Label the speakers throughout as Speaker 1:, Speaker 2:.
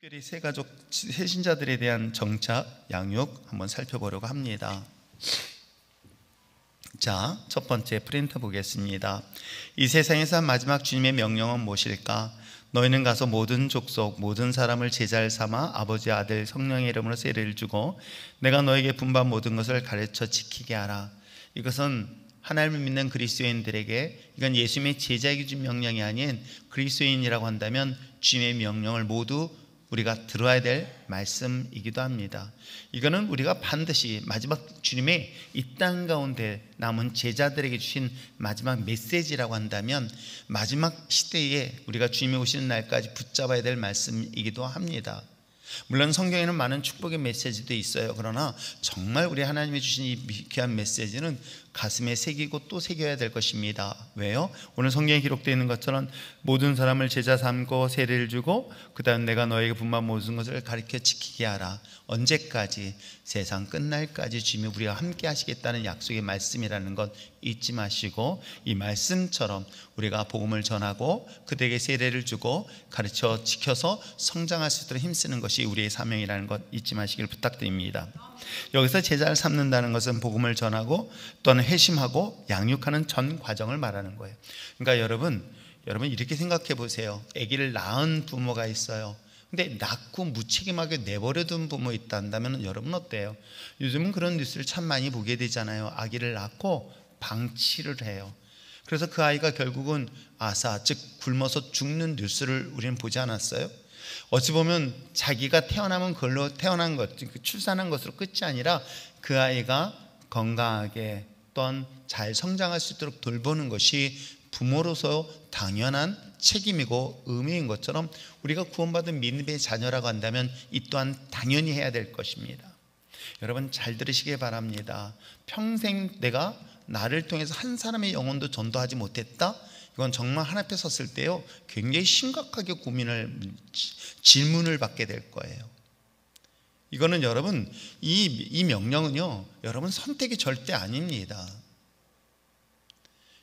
Speaker 1: 특별히 새가족 새신자들에 대한 정착, 양육 한번 살펴보려고 합니다. 자, 첫 번째 프린트 보겠습니다. 이 세상에서 마지막 주님의 명령은 무엇일까? 너희는 가서 모든 족속, 모든 사람을 제자를 삼아 아버지, 아들, 성령의 이름으로 세례를 주고 내가 너에게 분부한 모든 것을 가르쳐 지키게 하라. 이것은 하나님을 믿는 그리스도인들에게, 이건 예수님의 제자에게 준 명령이 아닌 그리스도인이라고 한다면 주님의 명령을 모두 우리가 들어야 될 말씀이기도 합니다. 이거는 우리가 반드시 마지막 주님의 이 땅 가운데 남은 제자들에게 주신 마지막 메시지라고 한다면 마지막 시대에 우리가 주님이 오시는 날까지 붙잡아야 될 말씀이기도 합니다. 물론 성경에는 많은 축복의 메시지도 있어요. 그러나 정말 우리 하나님이 주신 이 귀한 메시지는 가슴에 새기고 또 새겨야 될 것입니다. 왜요? 오늘 성경에 기록되어 있는 것처럼 모든 사람을 제자 삼고 세례를 주고 그 다음 내가 너에게 분부한 모든 것을 가르쳐 지키게 하라. 언제까지? 세상 끝날까지 주님이 우리와 함께 하시겠다는 약속의 말씀이라는 것 잊지 마시고, 이 말씀처럼 우리가 복음을 전하고 그들에게 세례를 주고 가르쳐 지켜서 성장할 수 있도록 힘쓰는 것이 우리의 사명이라는 것 잊지 마시길 부탁드립니다. 여기서 제자를 삼는다는 것은 복음을 전하고 또는 회심하고 양육하는 전 과정을 말하는 거예요. 그러니까 여러분 이렇게 생각해 보세요. 아기를 낳은 부모가 있어요. 근데 낳고 무책임하게 내버려둔 부모 있다 한다면 여러분 어때요? 요즘은 그런 뉴스를 참 많이 보게 되잖아요. 아기를 낳고 방치를 해요. 그래서 그 아이가 결국은 아사, 즉 굶어서 죽는 뉴스를 우리는 보지 않았어요? 어찌 보면 자기가 태어나면 그걸로 태어난 것, 출산한 것으로 끝이 아니라 그 아이가 건강하게 또한 잘 성장할 수 있도록 돌보는 것이 부모로서 당연한 책임이고 의무인 것처럼 우리가 구원받은 믿음의 자녀라고 한다면 이 또한 당연히 해야 될 것입니다. 여러분 잘 들으시기 바랍니다. 평생 내가 나를 통해서 한 사람의 영혼도 전도하지 못했다? 이건 정말 하나님 앞에 섰을 때요 굉장히 심각하게 질문을 받게 될 거예요. 이거는 여러분 이 명령은요 여러분 선택이 절대 아닙니다.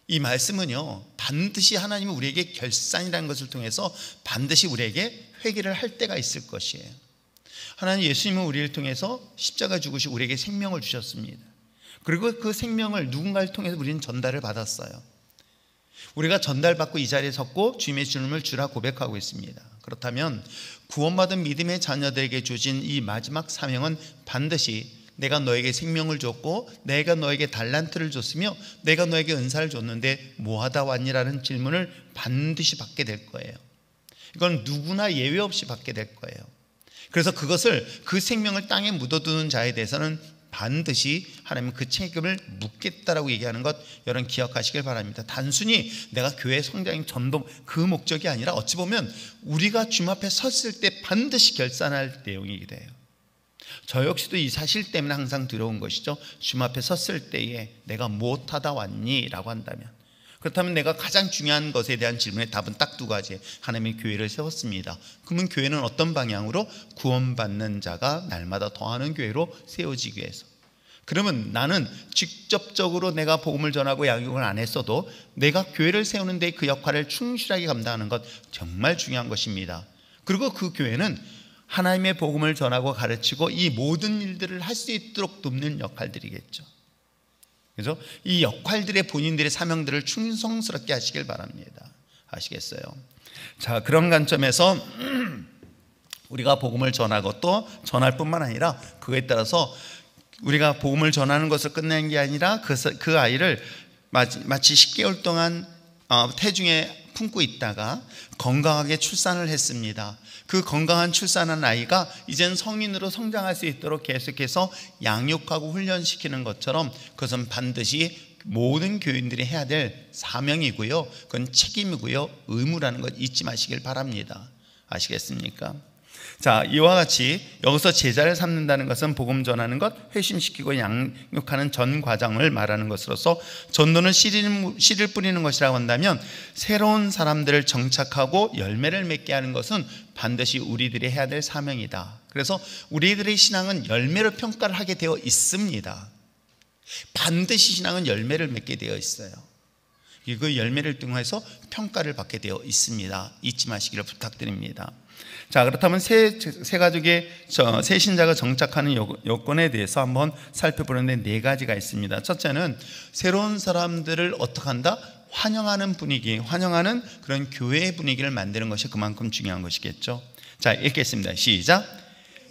Speaker 1: 이 말씀은요 반드시 하나님이 우리에게 결산이라는 것을 통해서 반드시 우리에게 회개를 할 때가 있을 것이에요. 하나님 예수님은 우리를 통해서 십자가 죽으시고 우리에게 생명을 주셨습니다. 그리고 그 생명을 누군가를 통해서 우리는 전달을 받았어요. 우리가 전달받고 이 자리에 섰고 주님의 주님을 주라 고백하고 있습니다. 그렇다면 구원받은 믿음의 자녀들에게 주신 이 마지막 사명은 반드시 내가 너에게 생명을 줬고 내가 너에게 달란트를 줬으며 내가 너에게 은사를 줬는데 뭐하다 왔니라는 질문을 반드시 받게 될 거예요. 이건 누구나 예외 없이 받게 될 거예요. 그래서 그 생명을 땅에 묻어두는 자에 대해서는 반드시 하나님은 그 책임을 묻겠다라고 얘기하는 것 여러분 기억하시길 바랍니다. 단순히 내가 교회 성장 전도 그 목적이 아니라 어찌 보면 우리가 주님 앞에 섰을 때 반드시 결산할 내용이기도 해요. 저 역시도 이 사실 때문에 항상 두려운 것이죠. 주님 앞에 섰을 때에 내가 못하다 왔니? 라고 한다면, 그렇다면 내가 가장 중요한 것에 대한 질문의 답은 딱 두 가지. 하나님의 교회를 세웠습니다. 그러면 교회는 어떤 방향으로? 구원받는 자가 날마다 더하는 교회로 세워지기 위해서. 그러면 나는 직접적으로 내가 복음을 전하고 양육을 안 했어도 내가 교회를 세우는 데 그 역할을 충실하게 감당하는 것 정말 중요한 것입니다. 그리고 그 교회는 하나님의 복음을 전하고 가르치고 이 모든 일들을 할 수 있도록 돕는 역할들이겠죠. 그래서 이 역할들의 본인들의 사명들을 충성스럽게 하시길 바랍니다. 아시겠어요? 자, 그런 관점에서 우리가 복음을 전하고 또 전할 뿐만 아니라 그거에 따라서 우리가 복음을 전하는 것을 끝내는 게 아니라 그 아이를 마치 10개월 동안 태중에 품고 있다가 건강하게 출산을 했습니다. 그 건강한 출산한 아이가 이젠 성인으로 성장할 수 있도록 계속해서 양육하고 훈련시키는 것처럼 그것은 반드시 모든 교인들이 해야 될 사명이고요, 그건 책임이고요, 의무라는 것 잊지 마시길 바랍니다. 아시겠습니까? 자, 이와 같이 여기서 제자를 삼는다는 것은 복음 전하는 것, 회심시키고 양육하는 전 과정을 말하는 것으로서 전도는 씨를 뿌리는 것이라고 한다면 새로운 사람들을 정착하고 열매를 맺게 하는 것은 반드시 우리들이 해야 될 사명이다. 그래서 우리들의 신앙은 열매로 평가를 하게 되어 있습니다. 반드시 신앙은 열매를 맺게 되어 있어요. 그 열매를 통해서 평가를 받게 되어 있습니다. 잊지 마시기를 부탁드립니다. 자, 그렇다면 새 가족의 새 신자가 정착하는 요건에 대해서 한번 살펴보는데 네 가지가 있습니다. 첫째는 새로운 사람들을 어떻게 한다? 환영하는 분위기, 환영하는 그런 교회의 분위기를 만드는 것이 그만큼 중요한 것이겠죠. 자, 읽겠습니다. 시작.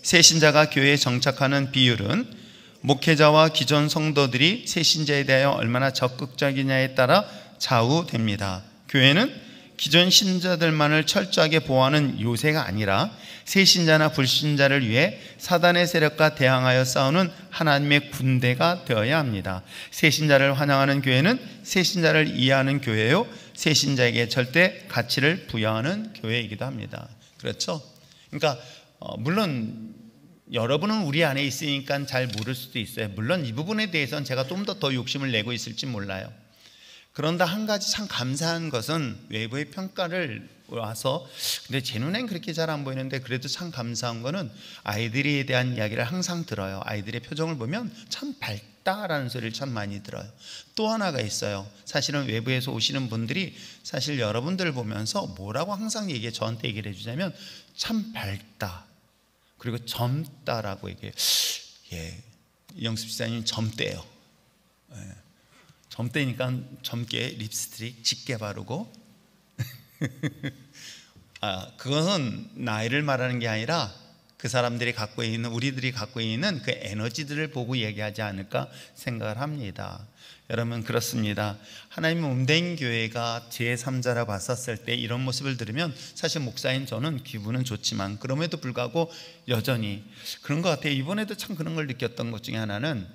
Speaker 1: 새 신자가 교회에 정착하는 비율은 목회자와 기존 성도들이 새 신자에 대하여 얼마나 적극적이냐에 따라 좌우됩니다. 교회는 기존 신자들만을 철저하게 보호하는 요새가 아니라 새 신자나 불신자를 위해 사단의 세력과 대항하여 싸우는 하나님의 군대가 되어야 합니다. 새 신자를 환영하는 교회는 새 신자를 이해하는 교회요, 새 신자에게 절대 가치를 부여하는 교회이기도 합니다. 그렇죠? 그러니까 물론 여러분은 우리 안에 있으니까 잘 모를 수도 있어요. 물론 이 부분에 대해서는 제가 좀 더 욕심을 내고 있을지 몰라요. 그런데 한 가지 참 감사한 것은 외부의 평가를 와서 근데 제 눈엔 그렇게 잘 안 보이는데 그래도 참 감사한 거는 아이들에 대한 이야기를 항상 들어요. 아이들의 표정을 보면 참 밝다라는 소리를 참 많이 들어요. 또 하나가 있어요. 사실은 외부에서 오시는 분들이 사실 여러분들을 보면서 뭐라고 항상 저한테 얘기를 해주냐면 참 밝다, 그리고 젊다라고 얘기해요. 이영수 집사님 젊대요. 젊대니까 젊게 립스틱 짙게 바르고 그것은 나이를 말하는 게 아니라 그 사람들이 갖고 있는, 우리들이 갖고 있는 그 에너지들을 보고 얘기하지 않을까 생각을 합니다. 여러분, 그렇습니다. 하나님의 몸된 교회가 제3자라 봤었을 때 이런 모습을 들으면 사실 목사인 저는 기분은 좋지만 그럼에도 불구하고 여전히 그런 것 같아요. 이번에도 참 그런 걸 느꼈던 것 중에 하나는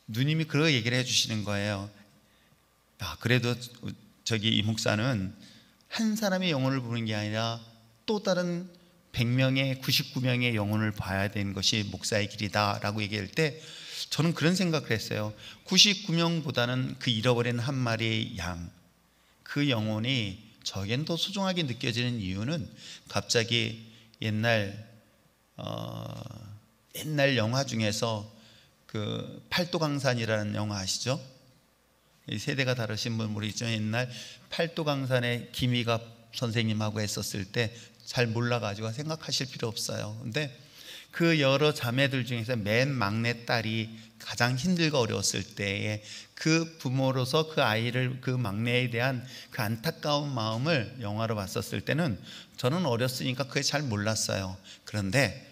Speaker 1: 누님이 그런 얘기를 해주시는 거예요. 그래도 이 목사는 한 사람의 영혼을 보는 게 아니라 또 다른 100명의 99명의 영혼을 봐야 되는 것이 목사의 길이다 라고 얘기할 때 저는 그런 생각을 했어요. 99명보다는 그 잃어버린 한 마리의 양, 그 영혼이 저에겐 더 소중하게 느껴지는 이유는 갑자기 옛날 영화 중에서 그 팔도강산이라는 영화 아시죠? 이 세대가 다르신 분 모르겠지만 옛날 팔도강산에 김희갑 선생님하고 했었을 때 잘 몰라가지고 생각하실 필요 없어요. 근데 그 여러 자매들 중에서 맨 막내 딸이 가장 힘들고 어려웠을 때에 그 부모로서 그 아이를, 그 막내에 대한 그 안타까운 마음을 영화로 봤었을 때는 저는 어렸으니까 그게 잘 몰랐어요. 그런데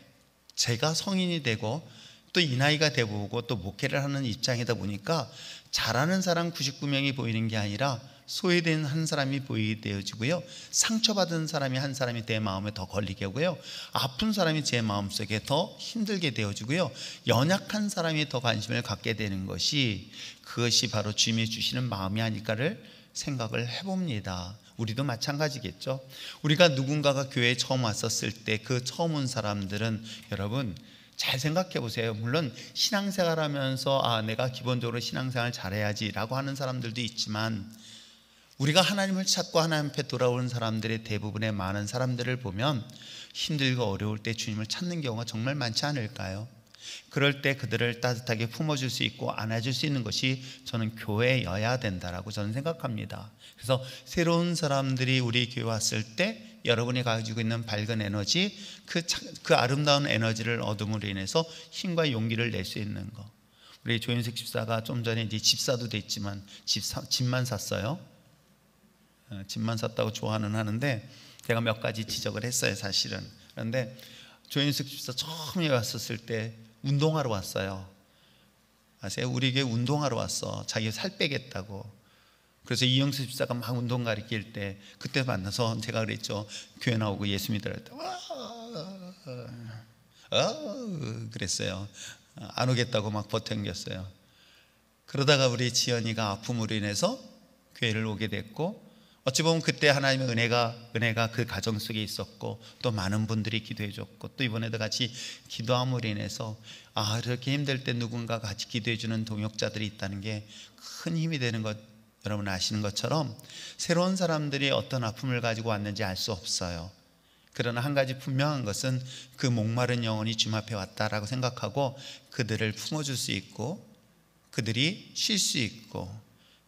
Speaker 1: 제가 성인이 되고 또 이 나이가 되고 또 목회를 하는 입장이다 보니까 잘하는 사람 99명이 보이는 게 아니라 소외된 한 사람이 보이게 되어지고요, 상처받은 사람이 한 사람이 내 마음에 더 걸리게 하고요, 아픈 사람이 제 마음속에 더 힘들게 되어지고요, 연약한 사람이 더 관심을 갖게 되는 그것이 바로 주님이 주시는 마음이 아닐까를 생각을 해봅니다. 우리도 마찬가지겠죠. 우리가 누군가가 교회에 처음 왔었을 때 그 처음 온 사람들은 여러분 잘 생각해 보세요. 물론 신앙생활 하면서 내가 기본적으로 신앙생활 잘해야지라고 하는 사람들도 있지만 우리가 하나님을 찾고 하나님 앞에 돌아오는 사람들의 대부분의 많은 사람들을 보면 힘들고 어려울 때 주님을 찾는 경우가 정말 많지 않을까요? 그럴 때 그들을 따뜻하게 품어줄 수 있고 안아줄 수 있는 것이 저는 교회여야 된다라고 저는 생각합니다. 그래서 새로운 사람들이 우리 교회 왔을 때 여러분이 가지고 있는 밝은 에너지, 그 아름다운 에너지를 얻음으로 인해서 힘과 용기를 낼 수 있는 거. 우리 조윤석 집사가 좀 전에 이제 집사도 됐지만 집만 샀어요. 집만 샀다고 좋아는 하는데 제가 몇 가지 지적을 했어요, 사실은. 그런데 조윤석 집사 처음에 왔었을 때 운동하러 왔어요. 아세요? 우리 교회 운동하러 왔어. 자기 살 빼겠다고. 그래서 이영수 집사가 막 운동 가르칠 때 그때 만나서 제가 그랬죠. 교회 나오고 예수 믿으라 했다. 그랬어요. 안 오겠다고 막 버텨겼어요. 그러다가 우리 지연이가 아픔으로 인해서 교회를 오게 됐고, 어찌 보면 그때 하나님의 은혜가 그 가정 속에 있었고 또 많은 분들이 기도해 줬고 또 이번에도 같이 기도함으로 인해서 이렇게 힘들 때 누군가 같이 기도해 주는 동역자들이 있다는 게 큰 힘이 되는 것 여러분 아시는 것처럼 새로운 사람들이 어떤 아픔을 가지고 왔는지 알 수 없어요. 그러나 한 가지 분명한 것은 그 목마른 영혼이 주님 앞에 왔다라고 생각하고 그들을 품어줄 수 있고 그들이 쉴 수 있고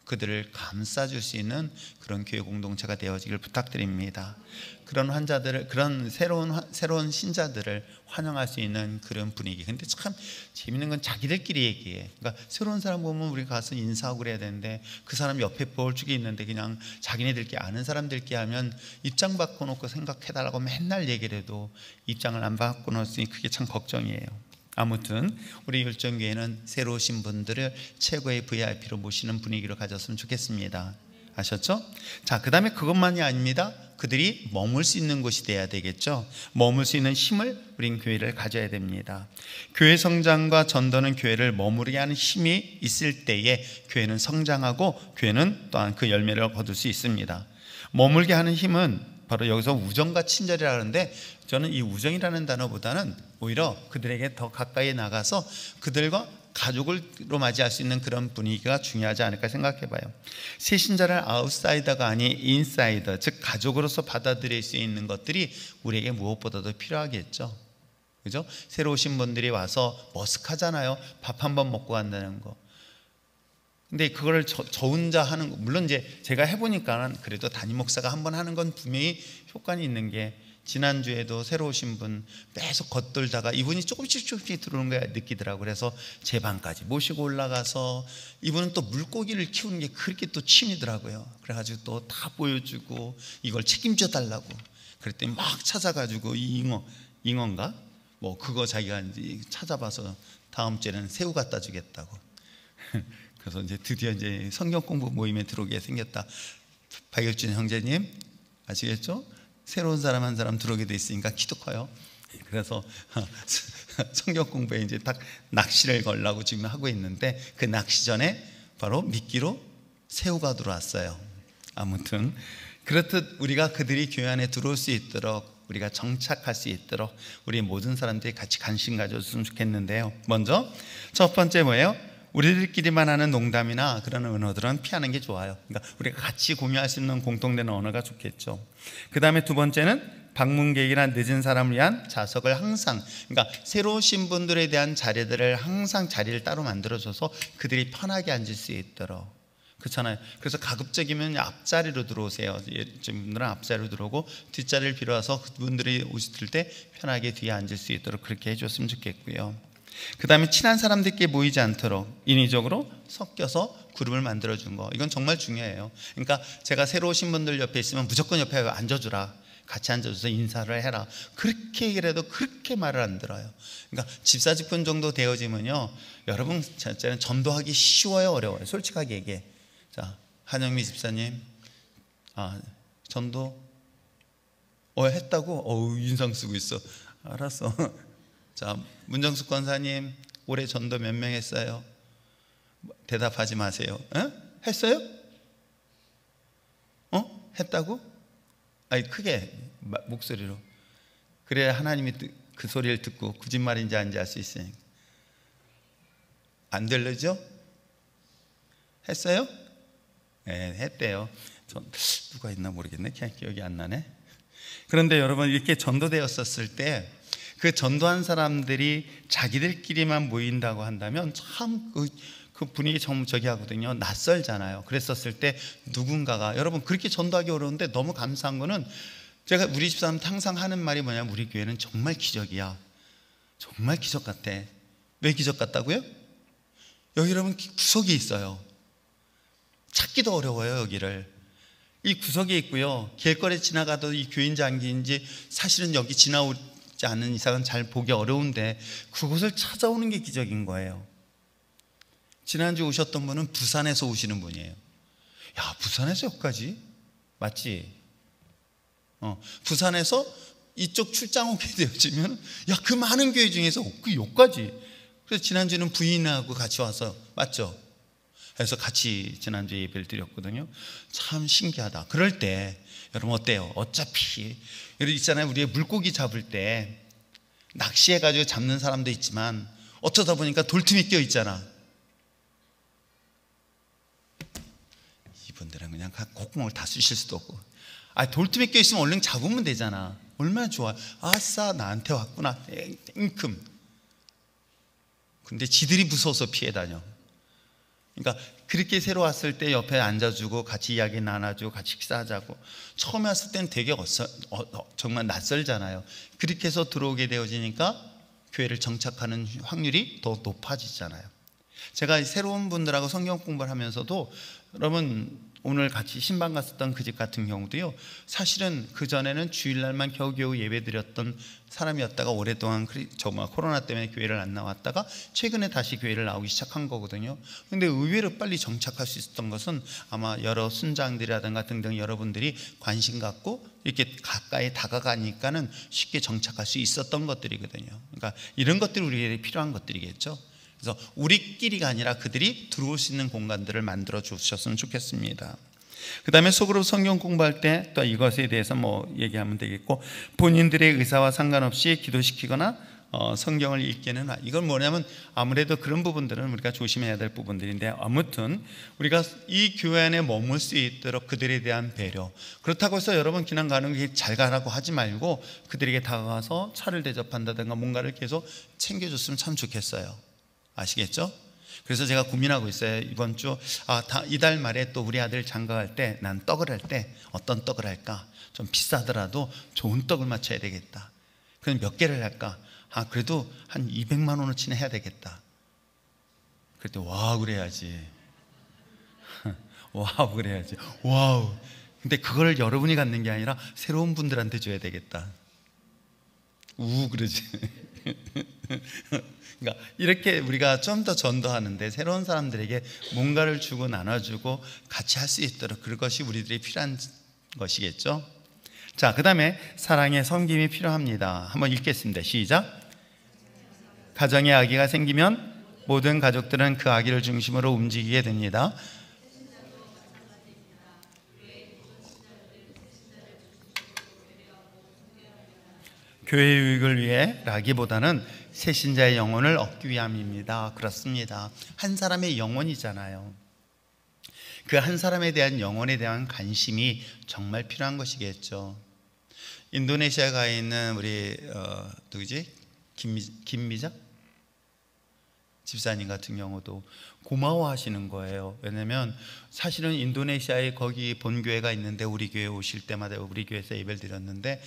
Speaker 1: 그들을 감싸줄 수 있는 그런 교회 공동체가 되어지길 부탁드립니다. 그런 환자들을, 그런 새로운 신자들을 환영할 수 있는 그런 분위기. 근데 참 재밌는 건 자기들끼리 얘기해. 그러니까 새로운 사람 보면 우리가 가서 인사하고 그래야 되는데 그 사람 옆에 보울쭉이 있는데 그냥 자기네들끼리 아는 사람들끼리 하면 입장 바꿔놓고 생각해달라고 맨날 얘기를 해도 입장을 안 바꿔놓으니 그게 참 걱정이에요. 아무튼 우리 율정교회는 새로 오신 분들을 최고의 VIP로 모시는 분위기로 가졌으면 좋겠습니다. 아셨죠? 자, 그 다음에 그것만이 아닙니다. 그들이 머물 수 있는 곳이 돼야 되겠죠. 머물 수 있는 힘을 우린 교회를 가져야 됩니다. 교회 성장과 전도는 교회를 머무르게 하는 힘이 있을 때에 교회는 성장하고 교회는 또한 그 열매를 거둘 수 있습니다. 머물게 하는 힘은 바로 여기서 우정과 친절이라 하는데, 저는 이 우정이라는 단어보다는 오히려 그들에게 더 가까이 나가서 그들과 가족으로 맞이할 수 있는 그런 분위기가 중요하지 않을까 생각해 봐요. 새 신자를 아웃사이더가 아닌 인사이더, 즉 가족으로서 받아들일 수 있는 것들이 우리에게 무엇보다도 필요하겠죠. 그죠? 새로 오신 분들이 와서 머쓱하잖아요. 밥 한 번 먹고 간다는 거. 근데 그걸 저 혼자 하는 거, 물론 이제 제가 해보니까는 그래도 담임 목사가 한 번 하는 건 분명히 효과는 있는 게, 지난주에도 새로 오신 분 계속 겉돌다가 이분이 조금씩 들어오는 거 느끼더라고요. 그래서 제 방까지 모시고 올라가서, 이분은 또 물고기를 키우는 게 그렇게 또 취미더라고요. 그래가지고 또 다 보여주고 이걸 책임져 달라고 그랬더니 막 찾아가지고 이 잉어인가? 뭐 그거 자기가 이제 찾아봐서 다음 주에는 새우 갖다 주겠다고. 그래서 이제 드디어 이제 성경 공부 모임에 들어오게 생겼다. 박일준 형제님 아시겠죠? 새로운 사람 한 사람 들어오게 돼 있으니까 키도 커요. 그래서 성경 공부에 이제 딱 낚시를 걸라고 지금 하고 있는데, 그 낚시 전에 바로 미끼로 새우가 들어왔어요. 아무튼 그렇듯 우리가 그들이 교회 안에 들어올 수 있도록, 우리가 정착할 수 있도록 우리 모든 사람들이 같이 관심 가져줬으면 좋겠는데요. 먼저 첫 번째 뭐예요? 우리들끼리만 하는 농담이나 그런 언어들은 피하는 게 좋아요. 그러니까 우리가 같이 공유할 수 있는 공통된 언어가 좋겠죠. 그 다음에 두 번째는 방문객이나 늦은 사람을 위한 좌석을 항상, 그러니까 새로 오신 분들에 대한 자리들을 항상 자리를 따로 만들어줘서 그들이 편하게 앉을 수 있도록. 그렇잖아요. 그래서 가급적이면 앞자리로 들어오세요. 분들은 앞자리로 들어오고 뒷자리를 빌어서 그분들이 오실 때 편하게 뒤에 앉을 수 있도록 그렇게 해줬으면 좋겠고요. 그 다음에 친한 사람들끼리 모이지 않도록 인위적으로 섞여서 그룹을 만들어준 거, 이건 정말 중요해요. 그러니까 제가 새로 오신 분들 옆에 있으면 무조건 옆에 앉아주라, 같이 앉아줘서 인사를 해라, 그렇게 얘기를 해도 그렇게 말을 안 들어요. 그러니까 집사직분 정도 되어지면요, 여러분 진짜는 전도하기 쉬워요, 어려워요? 솔직하게 얘기해. 자, 한영미 집사님, 전도 했다고? 인상 쓰고 있어. 알았어. 자, 문정숙 권사님 올해 전도 몇 명 했어요? 대답하지 마세요. 했어요? 했다고? 아니 크게 목소리로. 그래야 하나님이 그 소리를 듣고 거짓말인지 아닌지 알 수 있으니까. 안 들리죠? 했어요? 네, 했대요. 누가 있나 모르겠네. 그냥 기억이 안 나네. 그런데 여러분, 이렇게 전도되었었을 때 그 전도한 사람들이 자기들끼리만 모인다고 한다면 참 그 분위기 좀 저기 하거든요. 낯설잖아요. 그랬었을 때 누군가가, 여러분 그렇게 전도하기 어려운데 너무 감사한 거는, 제가 우리 집사람한테 항상 하는 말이 뭐냐면, 우리 교회는 정말 기적이야. 정말 기적 같아. 왜 기적 같다고요? 여기 여러분 구석이 있어요. 찾기도 어려워요. 여기를. 이 구석에 있고요, 길거리 지나가도 이 교인지 안 교인지 사실은 여기 지나오지 않은 이상은 잘 보기 어려운데 그곳을 찾아오는 게 기적인 거예요. 지난주 오셨던 분은 부산에서 오시는 분이에요. 야, 부산에서 여기까지? 맞지? 부산에서 이쪽 출장 오게 되어지면, 야, 그 많은 교회 중에서 그 여기까지. 그래서 지난주는 부인하고 같이 와서, 맞죠? 그래서 같이 지난주에 예배를 드렸거든요. 참 신기하다. 그럴 때 여러분 어때요? 어차피 여기 있잖아요, 우리 물고기 잡을 때 낚시해가지고 잡는 사람도 있지만 어쩌다 보니까 돌틈이 껴 있잖아. 이분들은 그냥 콧구멍을 다 쑤실 수도 없고, 돌틈이 껴 있으면 얼른 잡으면 되잖아. 얼마나 좋아. 아싸, 나한테 왔구나. 땡큼. 근데 지들이 무서워서 피해 다녀. 그러니까 그렇게 새로 왔을 때 옆에 앉아주고 같이 이야기 나눠주고 같이 식사하자고. 처음에 왔을 때는 되게 정말 낯설잖아요. 그렇게 해서 들어오게 되어지니까 교회를 정착하는 확률이 더 높아지잖아요. 제가 새로운 분들하고 성경 공부를 하면서도, 여러분 오늘 같이 신방 갔었던 그 집 같은 경우도요, 사실은 그전에는 주일날만 겨우겨우 예배 드렸던 사람이었다가 오랫동안 정말 코로나 때문에 교회를 안 나왔다가 최근에 다시 교회를 나오기 시작한 거거든요. 근데 의외로 빨리 정착할 수 있었던 것은 아마 여러 순장들이라든가 등등 여러분들이 관심 갖고 이렇게 가까이 다가가니까는 쉽게 정착할 수 있었던 것들이거든요. 그러니까 이런 것들이 우리에게 필요한 것들이겠죠. 그래서 우리끼리가 아니라 그들이 들어올 수 있는 공간들을 만들어 주셨으면 좋겠습니다. 그 다음에 속으로 성경 공부할 때 또 이것에 대해서 얘기하면 되겠고, 본인들의 의사와 상관없이 기도시키거나 성경을 읽기는, 이건 뭐냐면 아무래도 그런 부분들은 우리가 조심해야 될 부분들인데, 아무튼 우리가 이 교회 안에 머물 수 있도록 그들에 대한 배려, 그렇다고 해서 여러분 그냥 가는 게 잘 가라고 하지 말고 그들에게 다가가서 차를 대접한다든가 뭔가를 계속 챙겨줬으면 참 좋겠어요. 아시겠죠? 그래서 제가 고민하고 있어요. 이번 주 이달 말에 또 우리 아들 장가갈 때 난 떡을 할 때 어떤 떡을 할까? 좀 비싸더라도 좋은 떡을 맞춰야 되겠다. 그럼 몇 개를 할까? 그래도 한 200만 원어치는 해야 되겠다. 그때 와우 그래야지. 와우 그래야지. 와우. 근데 그걸 여러분이 갖는 게 아니라 새로운 분들한테 줘야 되겠다. 그러지. 그러니까 이렇게 우리가 좀 더 전도하는데 새로운 사람들에게 뭔가를 주고 나눠주고 같이 할 수 있도록, 그것이 우리들이 필요한 것이겠죠. 자, 그 다음에 사랑의 섬김이 필요합니다. 한번 읽겠습니다. 시작. 가정에 아기가 생기면 모든 가족들은 그 아기를 중심으로 움직이게 됩니다. 교회의 유익을 위해 라기보다는 새신자의 영혼을 얻기 위함입니다. 그렇습니다. 한 사람의 영혼이잖아요. 그 한 사람에 대한 영혼에 대한 관심이 정말 필요한 것이겠죠. 인도네시아에 가 있는 우리 누구지? 김미자 집사님 같은 경우도 고마워하시는 거예요. 왜냐하면 사실은 인도네시아에 거기 본교회가 있는데 우리 교회 오실 때마다 우리 교회에서 예배를 드렸는데,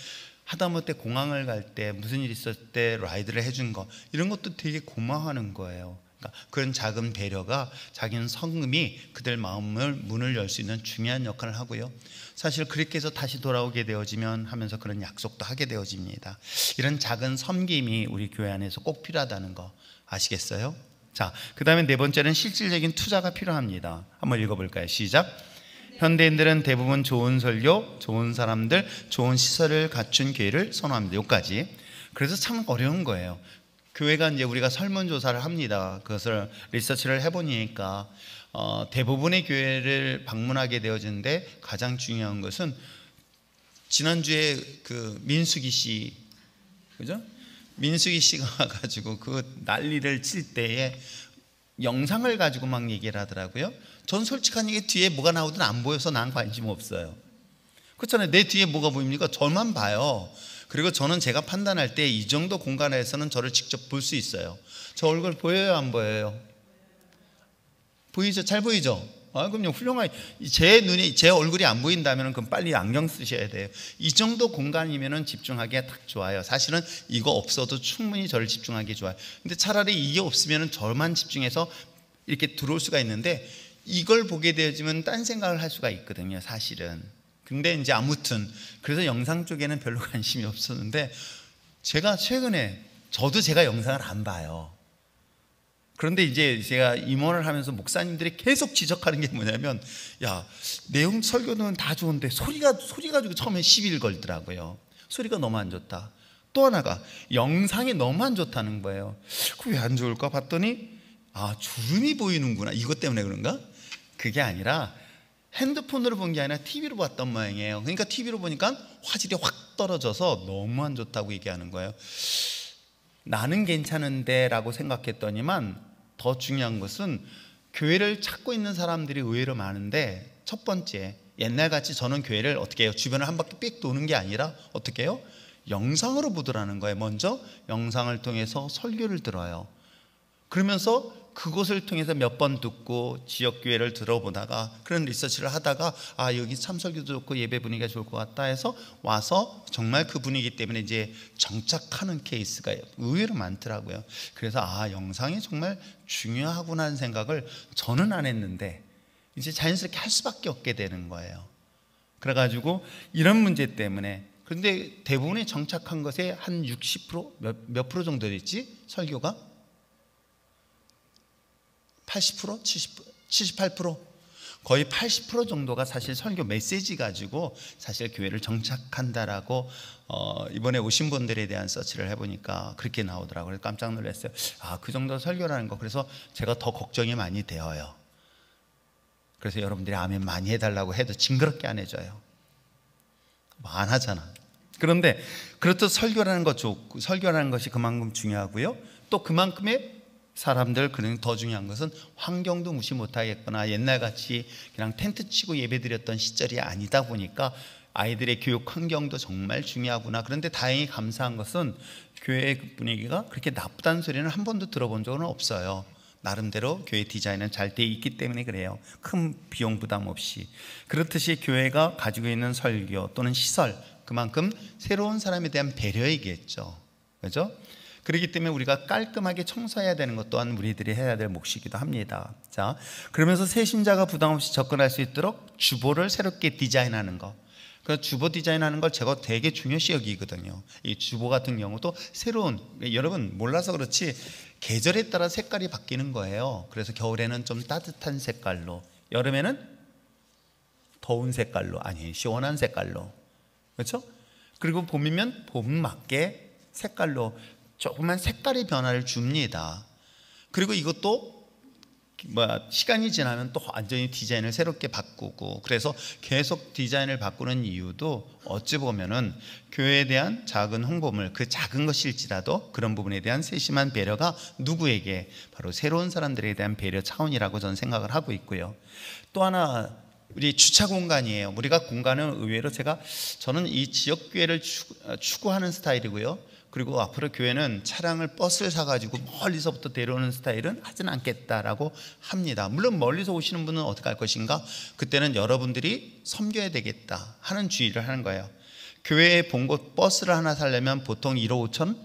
Speaker 1: 하다못해 공항을 갈 때 무슨 일 있었을 때 라이드를 해준 거, 이런 것도 되게 고마워하는 거예요. 그러니까 그런 작은 배려가 작은 성금이 그들 마음을 문을 열 수 있는 중요한 역할을 하고요. 사실 그렇게 해서 다시 돌아오게 되어지면 하면서 그런 약속도 하게 되어집니다. 이런 작은 섬김이 우리 교회 안에서 꼭 필요하다는 거 아시겠어요? 자, 그 다음에 네 번째는 실질적인 투자가 필요합니다. 한번 읽어볼까요? 시작. 현대인들은 대부분 좋은 설교, 좋은 사람들, 좋은 시설을 갖춘 교회를 선호합니다. 여기까지. 그래서 참 어려운 거예요. 교회가 이제 우리가 설문조사를 합니다. 그것을 리서치를 해보니까 대부분의 교회를 방문하게 되어지는데, 가장 중요한 것은 지난주에 그 민수기 씨, 그죠? 민수기 씨가 와가지고 그 난리를 칠 때에 영상을 가지고 막 얘기를 하더라고요. 전 솔직한 얘기, 뒤에 뭐가 나오든 안 보여서 난 관심 없어요. 그렇잖아요. 내 뒤에 뭐가 보입니까? 저만 봐요. 그리고 저는 제가 판단할 때 이 정도 공간에서는 저를 직접 볼 수 있어요. 저 얼굴 보여요, 안 보여요? 보이죠? 잘 보이죠? 그럼요, 훌륭하게. 제 얼굴이 안 보인다면 그럼 빨리 안경 쓰셔야 돼요. 이 정도 공간이면 집중하기가 딱 좋아요. 사실은 이거 없어도 충분히 저를 집중하기 좋아요. 근데 차라리 이게 없으면 저만 집중해서 이렇게 들어올 수가 있는데, 이걸 보게 되어지면 딴 생각을 할 수가 있거든요, 사실은. 근데 이제 아무튼 그래서 영상 쪽에는 별로 관심이 없었는데, 제가 최근에 저도 제가 영상을 안 봐요. 그런데 이제 제가 임원을 하면서 목사님들이 계속 지적하는 게 뭐냐면, 야, 내용 설교는 다 좋은데 소리 가지고 처음에 시비를 걸더라고요. 소리가 너무 안 좋다. 또 하나가 영상이 너무 안 좋다는 거예요. 그 왜 안 좋을까 봤더니 주름이 보이는구나, 이것 때문에 그런가? 그게 아니라 핸드폰으로 본 게 아니라 TV로 봤던 모양이에요. 그러니까 TV로 보니까 화질이 확 떨어져서 너무 안 좋다고 얘기하는 거예요. 나는 괜찮은데 라고 생각했더니만, 더 중요한 것은 교회를 찾고 있는 사람들이 의외로 많은데, 첫 번째, 옛날같이 저는 교회를 어떻게 해요? 주변을 한 바퀴 삑 도는 게 아니라 어떻게 해요? 영상으로 보더라는 거예요. 먼저 영상을 통해서 설교를 들어요. 그러면서 그곳을 통해서 몇 번 듣고 지역교회를 들어보다가 그런 리서치를 하다가 여기 참 설교도 좋고 예배 분위기가 좋을 것 같다 해서 와서 정말 그 분위기 때문에 이제 정착하는 케이스가 의외로 많더라고요. 그래서 영상이 정말 중요하구나 하는 생각을 저는 안 했는데 이제 자연스럽게 할 수밖에 없게 되는 거예요. 그래가지고 이런 문제 때문에, 그런데 대부분의 정착한 것에 한 60% 몇 프로 정도 됐지? 설교가 80%? 78%? 거의 80% 정도가 사실 설교 메시지 가지고 사실 교회를 정착한다라고 이번에 오신 분들에 대한 서치를 해보니까 그렇게 나오더라고요. 그래서 깜짝 놀랐어요. 그 정도 설교라는 거. 그래서 제가 더 걱정이 많이 되어요. 그래서 여러분들이 아멘 많이 해달라고 해도 징그럽게 안 해줘요. 안 하잖아. 그런데 그렇듯 설교라는 것이 그만큼 중요하고요. 또 그만큼의 사람들, 그런 더 중요한 것은 환경도 무시 못하겠거나 옛날같이 그냥 텐트 치고 예배드렸던 시절이 아니다 보니까 아이들의 교육 환경도 정말 중요하구나. 그런데 다행히 감사한 것은 교회 분위기가 그렇게 나쁘다는 소리는 한 번도 들어본 적은 없어요. 나름대로 교회 디자인은 잘 돼 있기 때문에 그래요. 큰 비용 부담 없이. 그렇듯이 교회가 가지고 있는 설교 또는 시설, 그만큼 새로운 사람에 대한 배려이겠죠. 그렇죠? 그렇기 때문에 우리가 깔끔하게 청소해야 되는 것 또한 우리들이 해야 될 몫이기도 합니다. 자, 그러면서 새 신자가 부담 없이 접근할 수 있도록 주보를 새롭게 디자인하는 것. 그 주보 디자인하는 걸 제가 되게 중요시 여기거든요. 이 주보 같은 경우도 새로운, 여러분 몰라서 그렇지 계절에 따라 색깔이 바뀌는 거예요. 그래서 겨울에는 좀 따뜻한 색깔로, 여름에는 더운 색깔로, 시원한 색깔로, 그렇죠? 그리고 봄이면 봄 맞게 색깔로 조금만 색깔의 변화를 줍니다. 그리고 이것도 시간이 지나면 또 완전히 디자인을 새롭게 바꾸고, 그래서 계속 디자인을 바꾸는 이유도 어찌 보면은 교회에 대한 작은 홍보물, 그 작은 것일지라도 그런 부분에 대한 세심한 배려가 누구에게, 바로 새로운 사람들에 대한 배려 차원이라고 저는 생각을 하고 있고요. 또 하나, 우리 주차 공간이에요. 우리가 공간은 의외로 저는 이 지역교회를 추구하는 스타일이고요. 그리고 앞으로 교회는 버스를 사가지고 멀리서부터 데려오는 스타일은 하진 않겠다라고 합니다. 물론 멀리서 오시는 분은 어떻게 할 것인가? 그때는 여러분들이 섬겨야 되겠다 하는 주의를 하는 거예요. 교회에 본곳 버스를 하나 사려면 보통 1억 5천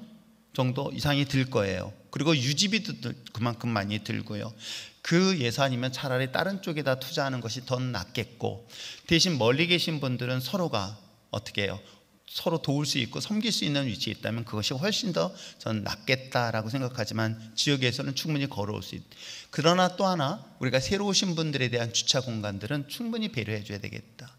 Speaker 1: 정도 이상이 들 거예요. 그리고 유지비도 그만큼 많이 들고요. 그 예산이면 차라리 다른 쪽에다 투자하는 것이 더 낫겠고, 대신 멀리 계신 분들은 서로가 어떻게 해요? 서로 도울 수 있고 섬길 수 있는 위치에 있다면 그것이 훨씬 더 전 낫겠다라고 생각하지만, 지역에서는 충분히 걸어올 수 있다. 그러나 또 하나, 우리가 새로 오신 분들에 대한 주차 공간들은 충분히 배려해 줘야 되겠다.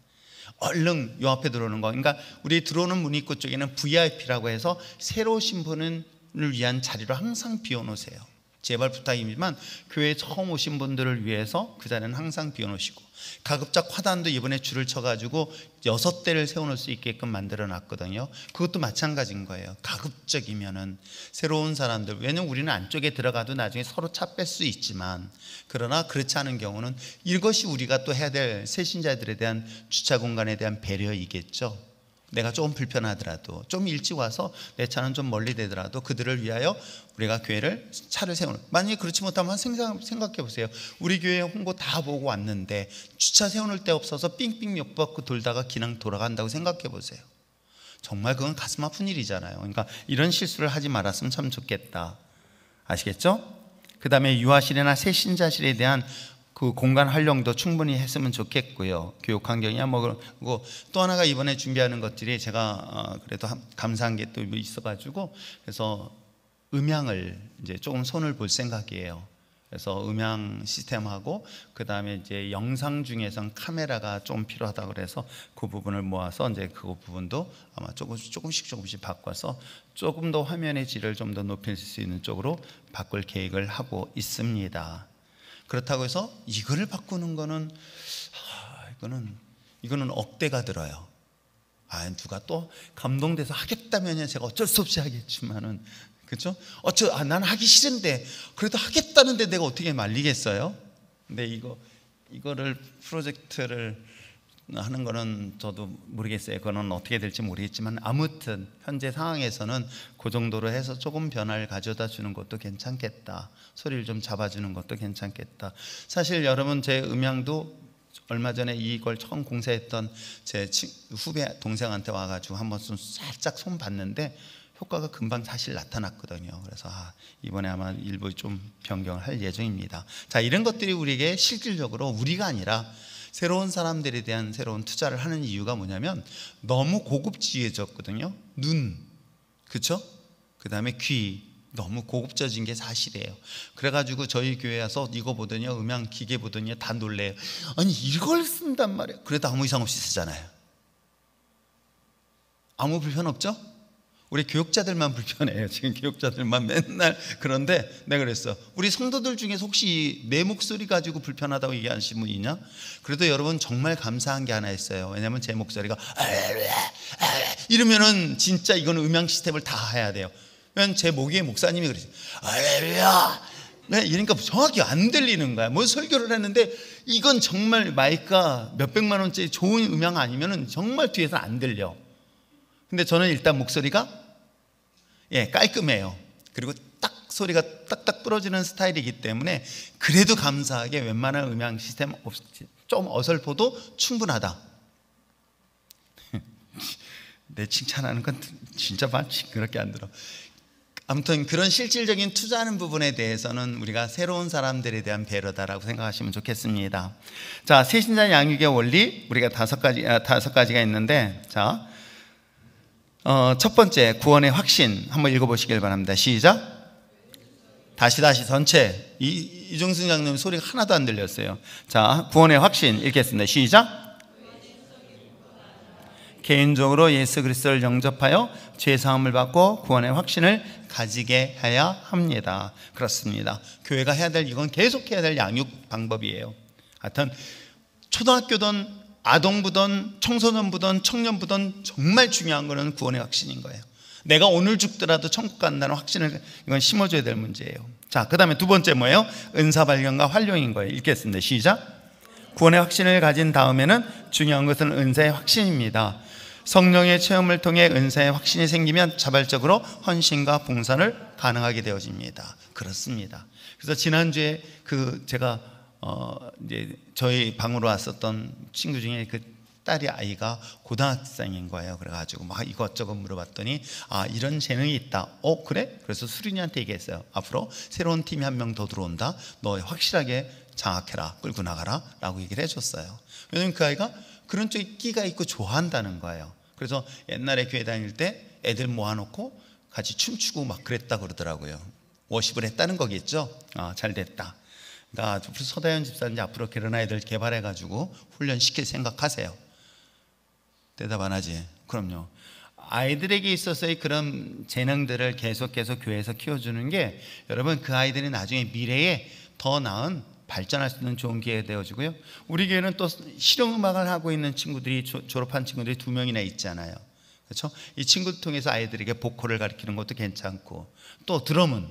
Speaker 1: 얼른 요 앞에 들어오는 거, 그러니까 우리 들어오는 문 입구 쪽에는 VIP라고 해서 새로 오신 분을 위한 자리로 항상 비워놓으세요. 제발 부탁이지만 교회에 처음 오신 분들을 위해서 그 자리는 항상 비워놓으시고, 가급적 화단도 이번에 줄을 쳐가지고 6대를 세워놓을 수 있게끔 만들어 놨거든요. 그것도 마찬가지인 거예요. 가급적이면은 새로운 사람들, 왜냐면 우리는 안쪽에 들어가도 나중에 서로 차 뺄 수 있지만, 그러나 그렇지 않은 경우는 이것이 우리가 또 해야 될 새신자들에 대한 주차 공간에 대한 배려이겠죠. 내가 조금 불편하더라도, 좀 일찍 와서 내 차는 좀 멀리 되더라도 그들을 위하여 우리가 차를 세우는, 만약에 그렇지 못하면 생각해 보세요. 우리 교회 홍보 다 보고 왔는데 주차 세워놓을 데 없어서 삥삥 몇 바퀴 돌다가 그냥 돌아간다고 생각해 보세요. 정말 그건 가슴 아픈 일이잖아요. 그러니까 이런 실수를 하지 말았으면 참 좋겠다. 아시겠죠? 그 다음에 유아실이나 새신자실에 대한 그 공간 활용도 충분히 했으면 좋겠고요. 교육 환경이야 또 하나가 이번에 준비하는 것들이 제가 그래도 감사한 게 또 있어가지고, 그래서 음향을 이제 조금 손을 볼 생각이에요. 그래서 음향 시스템하고 그 다음에 이제 영상 중에선 카메라가 좀 필요하다 그래서 그 부분을 모아서 이제 그 부분도 아마 조금씩 바꿔서 조금 더 화면의 질을 좀 더 높일 수 있는 쪽으로 바꿀 계획을 하고 있습니다. 그렇다고 해서 이거를 바꾸는 거는 이거는 억대가 들어요. 누가 또 감동돼서 하겠다면 제가 어쩔 수 없이 하겠지만은, 그렇죠? 난 하기 싫은데 그래도 하겠다는데 내가 어떻게 말리겠어요? 근데 이거를 프로젝트를 하는 거는 저도 모르겠어요. 그거는 어떻게 될지 모르겠지만 아무튼 현재 상황에서는 그 정도로 해서 조금 변화를 가져다 주는 것도 괜찮겠다. 소리를 좀 잡아주는 것도 괜찮겠다. 사실 여러분, 제 음향도 얼마 전에 이걸 처음 공사했던 제 후배 동생한테 와가지고 한번 살짝 손 봤는데 효과가 금방 사실 나타났거든요. 그래서 이번에 아마 일부 좀 변경을 할 예정입니다. 자, 이런 것들이 우리에게 실질적으로 우리가 아니라 새로운 사람들에 대한 새로운 투자를 하는 이유가 뭐냐면 너무 고급지해졌거든요. 눈, 그렇죠? 그 다음에 귀, 너무 고급져진 게 사실이에요. 그래가지고 저희 교회 와서 이거 보더니요, 음향 기계 보더니요, 다 놀래요. 아니 이걸 쓴단 말이에요. 그래도 아무 이상 없이 쓰잖아요. 아무 불편 없죠? 우리 교육자들만 불편해요. 지금 교육자들만 맨날. 그런데 내가 그랬어, 우리 성도들 중에서 혹시 내 목소리 가지고 불편하다고 얘기하시는 분 있냐? 그래도 여러분 정말 감사한 게 하나 있어요. 왜냐하면 제 목소리가 이러면은 진짜 이거는 음향 시스템을 다 해야 돼요. 왜냐면 제 목에 목사님이 그러지, 이러니까 정확히 안 들리는 거야. 뭐 설교를 했는데 이건 정말 마이크가 몇백만 원짜리 좋은 음향 아니면은 정말 뒤에서 안 들려. 근데 저는 일단 목소리가 깔끔해요. 그리고 딱 소리가 딱딱 부러지는 스타일이기 때문에 그래도 감사하게 웬만한 음향 시스템 없이 좀 어설퍼도 충분하다. 내 칭찬하는 건 진짜 그렇게 안 들어. 아무튼 그런 실질적인 투자하는 부분에 대해서는 우리가 새로운 사람들에 대한 배려다라고 생각하시면 좋겠습니다. 자, 새신자 양육의 원리, 우리가 다섯 가지가 있는데, 자, 첫 번째, 구원의 확신 한번 읽어보시길 바랍니다. 시작. 다시 전체. 이종승 장님 소리가 하나도 안 들렸어요. 자, 구원의 확신 읽겠습니다. 시작. 개인적으로 예수 그리스도를 영접하여 죄 사함을 받고 구원의 확신을 가지게 해야 합니다. 그렇습니다. 교회가 해야 될, 이건 계속 해야 될 양육 방법이에요. 하여튼 초등학교든 아동부든 청소년부든 청년부든 정말 중요한 거는 구원의 확신인 거예요. 내가 오늘 죽더라도 천국 간다는 확신을 이건 심어줘야 될 문제예요. 자, 그 다음에 두 번째 뭐예요? 은사 발견과 활용인 거예요. 읽겠습니다. 시작. 구원의 확신을 가진 다음에는 중요한 것은 은사의 확신입니다. 성령의 체험을 통해 은사의 확신이 생기면 자발적으로 헌신과 봉사를 가능하게 되어집니다. 그렇습니다. 그래서 지난주에 제가 이제 저희 방으로 왔었던 친구 중에 그 딸이 아이가 고등학생인 거예요. 그래가지고 막 이것저것 물어봤더니 이런 재능이 있다. 그래? 그래서 수린이한테 얘기했어요. 앞으로 새로운 팀이 한 명 더 들어온다. 너 확실하게 장악해라, 끌고 나가라 라고 얘기를 해줬어요. 왜냐면 그 아이가 그런 쪽에 끼가 있고 좋아한다는 거예요. 그래서 옛날에 교회 다닐 때 애들 모아놓고 같이 춤추고 막 그랬다 그러더라고요. 워십을 했다는 거겠죠. 잘 됐다. 그러니까 서다현 집사님 앞으로 그런 아이들 개발해가지고 훈련시킬 생각하세요. 대답 안 하지? 그럼요. 아이들에게 있어서의 그런 재능들을 계속해서 교회에서 키워주는 게 여러분, 그 아이들이 나중에 미래에 더 나은 발전할 수 있는 좋은 기회가 되어지고요. 우리 교회는 또 실용음악을 하고 있는 친구들이 졸업한 친구들이 2명이나 있잖아요. 그렇죠? 이 친구들 통해서 아이들에게 보컬을 가르치는 것도 괜찮고, 또 드럼은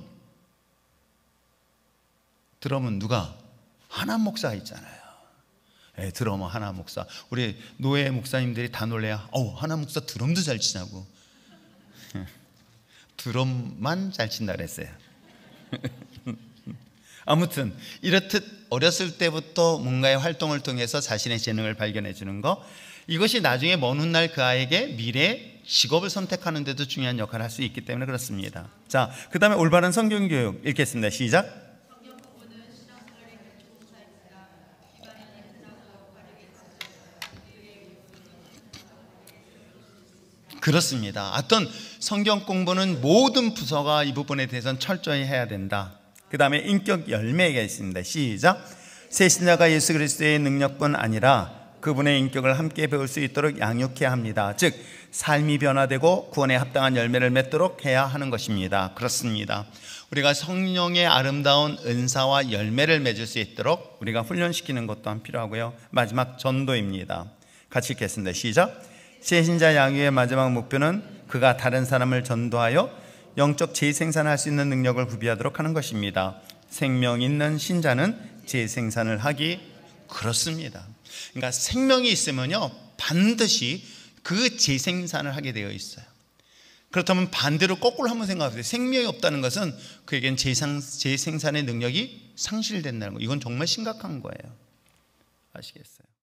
Speaker 1: 누가? 하나 목사가 있잖아요. 드러머 하나 목사. 우리 노예 목사님들이 다 놀래요. 하나 목사 드럼도 잘 치냐고. 드럼만 잘 친다 그랬어요. 아무튼 이렇듯 어렸을 때부터 뭔가의 활동을 통해서 자신의 재능을 발견해 주는 거, 이것이 나중에 먼 훗날 그 아이에게 미래 직업을 선택하는 데도 중요한 역할을 할 수 있기 때문에 그렇습니다. 자, 그 다음에 올바른 성경교육 읽겠습니다. 시작. 그렇습니다. 하여튼 성경 공부는 모든 부서가 이 부분에 대해서는 철저히 해야 된다. 그 다음에 인격 열매가 있습니다. 시작. 새신자가 예수 그리스도의 능력뿐 아니라 그분의 인격을 함께 배울 수 있도록 양육해야 합니다. 즉 삶이 변화되고 구원에 합당한 열매를 맺도록 해야 하는 것입니다. 그렇습니다. 우리가 성령의 아름다운 은사와 열매를 맺을 수 있도록 우리가 훈련시키는 것 또한 필요하고요. 마지막 전도입니다. 같이 읽겠습니다. 시작. 새신자 양육의 마지막 목표는 그가 다른 사람을 전도하여 영적 재생산할 수 있는 능력을 구비하도록 하는 것입니다. 생명 있는 신자는 재생산을 하기. 그렇습니다. 그러니까 생명이 있으면요 반드시 그 재생산을 하게 되어 있어요. 그렇다면 반대로 거꾸로 한번 생각해 보세요. 생명이 없다는 것은 그에겐 재생산의 능력이 상실된다는 거. 이건 정말 심각한 거예요. 아시겠어요?